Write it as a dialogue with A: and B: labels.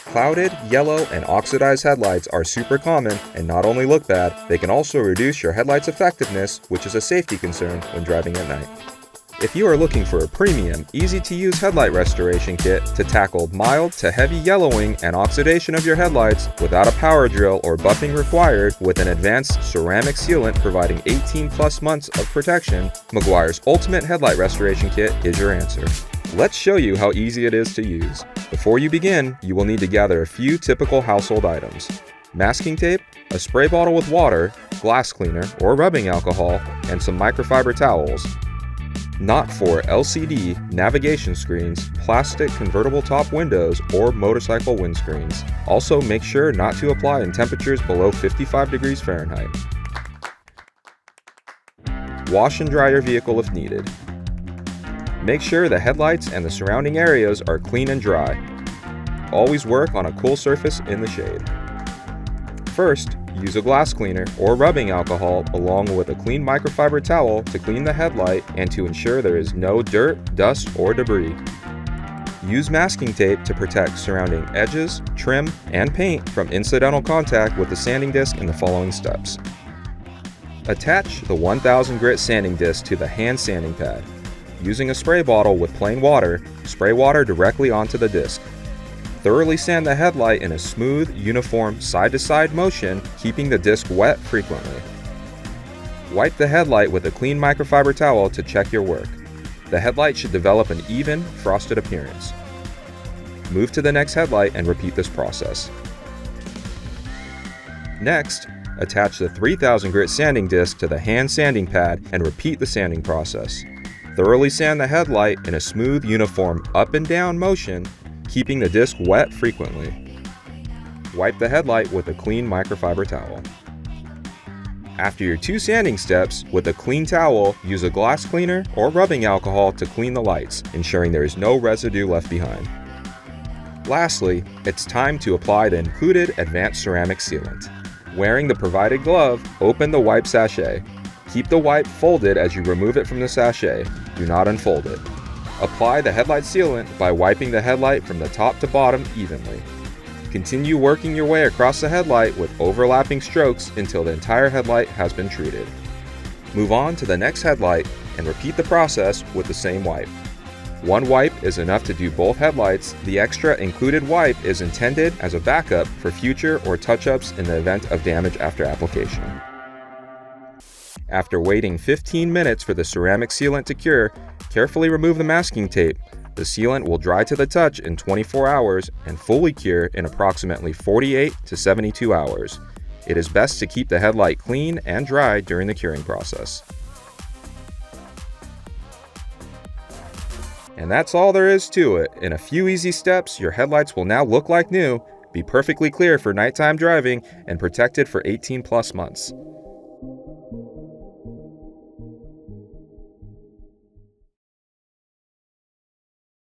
A: Clouded, yellow, and oxidized headlights are super common and not only look bad, they can also reduce your headlight's effectiveness, which is a safety concern when driving at night. If you are looking for a premium, easy-to-use headlight restoration kit to tackle mild to heavy yellowing and oxidation of your headlights without a power drill or buffing required with an advanced ceramic sealant providing 18+ months of protection, Meguiar's Ultimate Headlight Restoration Kit is your answer. Let's show you how easy it is to use. Before you begin, you will need to gather a few typical household items: masking tape, a spray bottle with water, glass cleaner or rubbing alcohol, and some microfiber towels. Not for LCD navigation screens, plastic convertible top windows, or motorcycle windscreens. Also, make sure not to apply in temperatures below 55 degrees Fahrenheit. Wash and dry your vehicle if needed. Make sure the headlights and the surrounding areas are clean and dry. Always work on a cool surface in the shade. First, use a glass cleaner or rubbing alcohol along with a clean microfiber towel to clean the headlight and to ensure there is no dirt, dust, or debris. Use masking tape to protect surrounding edges, trim, and paint from incidental contact with the sanding disc in the following steps. Attach the 1000 grit sanding disc to the hand sanding pad. Using a spray bottle with plain water, spray water directly onto the disc. Thoroughly sand the headlight in a smooth, uniform, side-to-side motion, keeping the disc wet frequently. Wipe the headlight with a clean microfiber towel to check your work. The headlight should develop an even, frosted appearance. Move to the next headlight and repeat this process. Next, attach the 3000 grit sanding disc to the hand sanding pad and repeat the sanding process. Thoroughly sand the headlight in a smooth, uniform up and down motion, keeping the disc wet frequently. Wipe the headlight with a clean microfiber towel. After your 2 sanding steps, with a clean towel, use a glass cleaner or rubbing alcohol to clean the lights, ensuring there is no residue left behind. Lastly, it's time to apply the included advanced ceramic sealant. Wearing the provided glove, open the wipe sachet. Keep the wipe folded as you remove it from the sachet. Do not unfold it. Apply the headlight sealant by wiping the headlight from the top to bottom evenly. Continue working your way across the headlight with overlapping strokes until the entire headlight has been treated. Move on to the next headlight and repeat the process with the same wipe. One wipe is enough to do both headlights. The extra included wipe is intended as a backup for future or touch-ups in the event of damage after application. After waiting 15 minutes for the ceramic sealant to cure, carefully remove the masking tape. The sealant will dry to the touch in 24 hours and fully cure in approximately 48 to 72 hours. It is best to keep the headlight clean and dry during the curing process. And that's all there is to it. In a few easy steps, your headlights will now look like new, be perfectly clear for nighttime driving, and protected for 18+ months.